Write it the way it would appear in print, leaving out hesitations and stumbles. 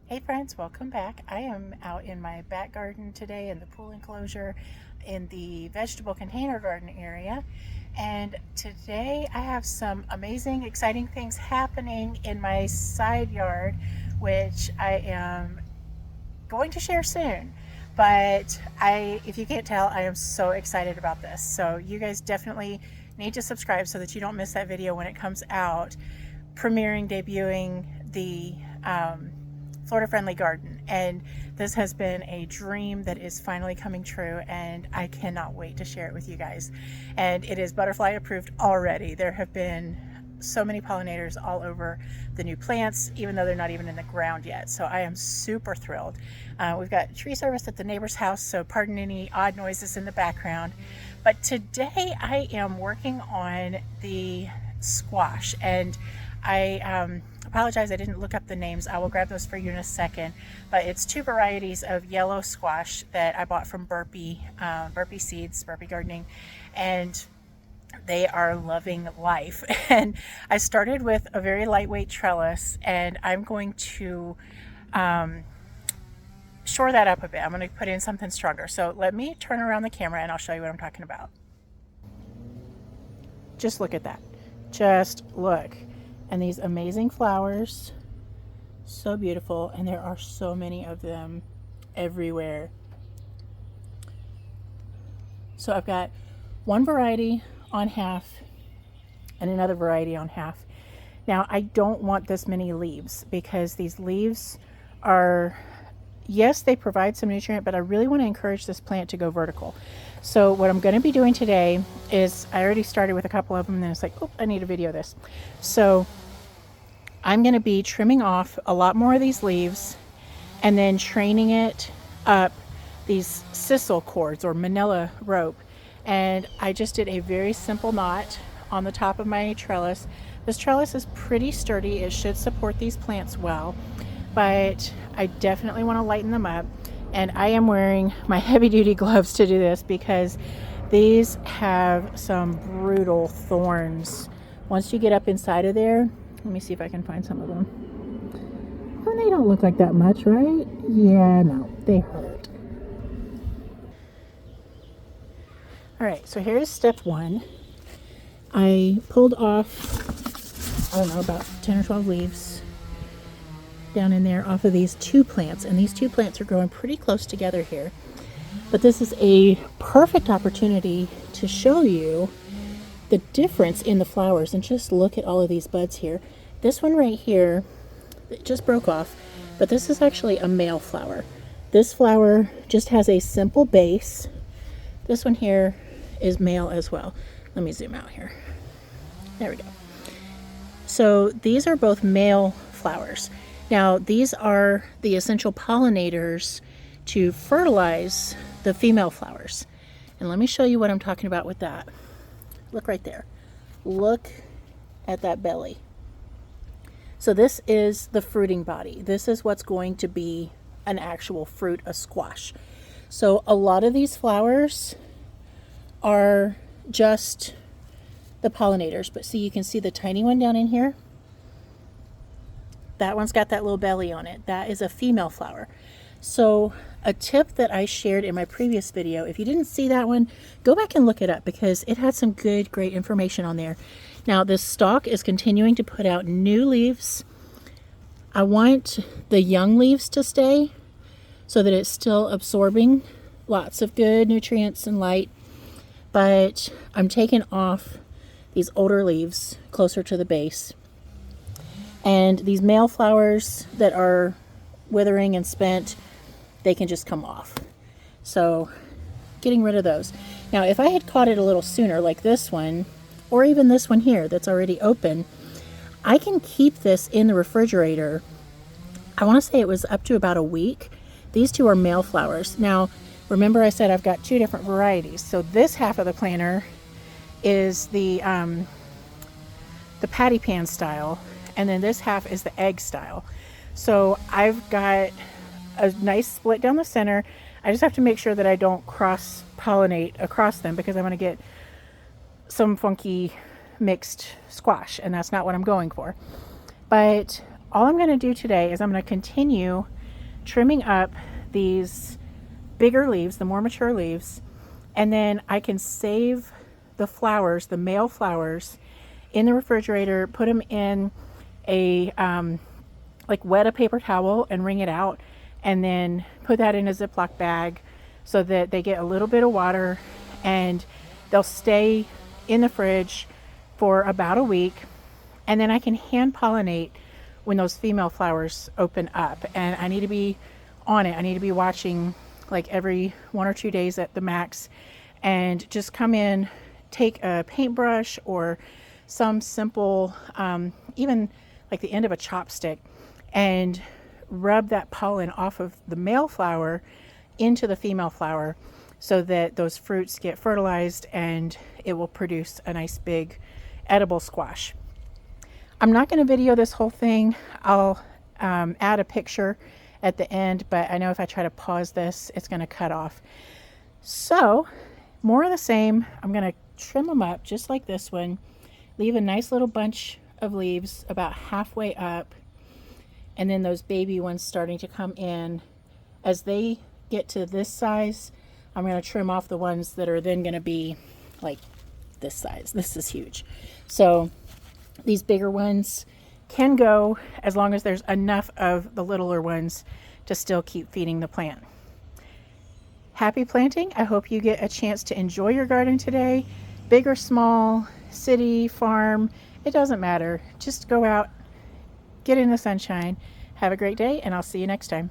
Hey friends, welcome back. I am out in my back garden today in the pool enclosure in the vegetable container garden area. And today I have some amazing, exciting things happening in my side yard, which I am going to share soon. But if you can't tell, I am so excited about this. So you guys definitely need to subscribe so that you don't miss that video when it comes out, debuting the Florida Friendly Garden. And this has been a dream that is finally coming true, and I cannot wait to share it with you guys. And it is butterfly approved already. There have been so many pollinators all over the new plants, even though they're not even in the ground yet. So I am super thrilled. We've got tree service at the neighbor's house, so pardon any odd noises in the background. But today I am working on the squash, and I apologize I didn't look up the names. I will grab those for you in a second. But it's two varieties of yellow squash that I bought from Burpee Seeds, Burpee Gardening, and they are loving life. And I started with a very lightweight trellis, and I'm going to shore that up a bit. I'm going to put in something stronger. So let me turn around the camera and I'll show you what I'm talking about. Just look at that. Just look. And these amazing flowers, so beautiful, and there are so many of them everywhere. So I've got one variety on half and another variety on half. Now I don't want this many leaves because these leaves are, yes, they provide some nutrient, but I really want to encourage this plant to go vertical. So what I'm going to be doing today is, I already started with a couple of them and then it's like, oh, I need to video this. So I'm going to be trimming off a lot more of these leaves and then training it up these sisal cords or manila rope. And I just did a very simple knot on the top of my trellis. This trellis is pretty sturdy. It should support these plants well, but I definitely want to lighten them up. And I am wearing my heavy duty gloves to do this because these have some brutal thorns. Once you get up inside of there, let me see if I can find some of them. Oh, they don't look like that much, right? Yeah, no, they hurt. All right, so here's step one. I pulled off, I don't know, about 10 or 12 leaves down in there off of these two plants, and these two plants are growing pretty close together here. But this is a perfect opportunity to show you the difference in the flowers. And just look at all of these buds here. This one right here, it just broke off, but this is actually a male flower. This flower just has a simple base. This one here is male as well. Let me zoom out here. There we go. So these are both male flowers. Now these are the essential pollinators to fertilize the female flowers. And let me show you what I'm talking about with that. Look right there. Look at that belly. So this is the fruiting body. This is what's going to be an actual fruit, a squash. So a lot of these flowers are just the pollinators, but see, you can see the tiny one down in here. That one's got that little belly on it. That is a female flower. So a tip that I shared in my previous video, if you didn't see that one, go back and look it up because it had some good, great information on there. Now this stalk is continuing to put out new leaves. I want the young leaves to stay so that it's still absorbing lots of good nutrients and light, but I'm taking off these older leaves closer to the base. And these male flowers that are withering and spent, they can just come off. So getting rid of those. Now if I had caught it a little sooner, like this one, or even this one here that's already open, I can keep this in the refrigerator. I want to say it was up to about a week. These two are male flowers. Now remember I said I've got two different varieties. So this half of the planter is the patty pan style, and then this half is the egg style. So I've got a nice split down the center. I just have to make sure that I don't cross pollinate across them because I'm going to get some funky mixed squash, and that's not what I'm going for. But all I'm going to do today is I'm going to continue trimming up these bigger leaves, the more mature leaves, and then I can save the flowers, the male flowers, in the refrigerator, put them in a like wet a paper towel and wring it out, and then put that in a Ziploc bag so that they get a little bit of water, and they'll stay in the fridge for about a week. And then I can hand pollinate when those female flowers open up, and I need to be on it. I need to be watching like every 1 or 2 days at the max, and just come in, take a paintbrush or some simple, even like the end of a chopstick, and rub that pollen off of the male flower into the female flower so that those fruits get fertilized and it will produce a nice big edible squash. I'm not going to video this whole thing. I'll add a picture at the end, but I know if I try to pause this, it's going to cut off. So more of the same. I'm going to trim them up just like this one, leave a nice little bunch of leaves about halfway up, and then those baby ones starting to come in. As they get to this size, I'm going to trim off the ones that are then going to be like this size. This is huge. So these bigger ones can go as long as there's enough of the littler ones to still keep feeding the plant. Happy planting. I hope you get a chance to enjoy your garden today. Big or small, city, farm, it doesn't matter. Just go out, get in the sunshine. Have a great day, and I'll see you next time.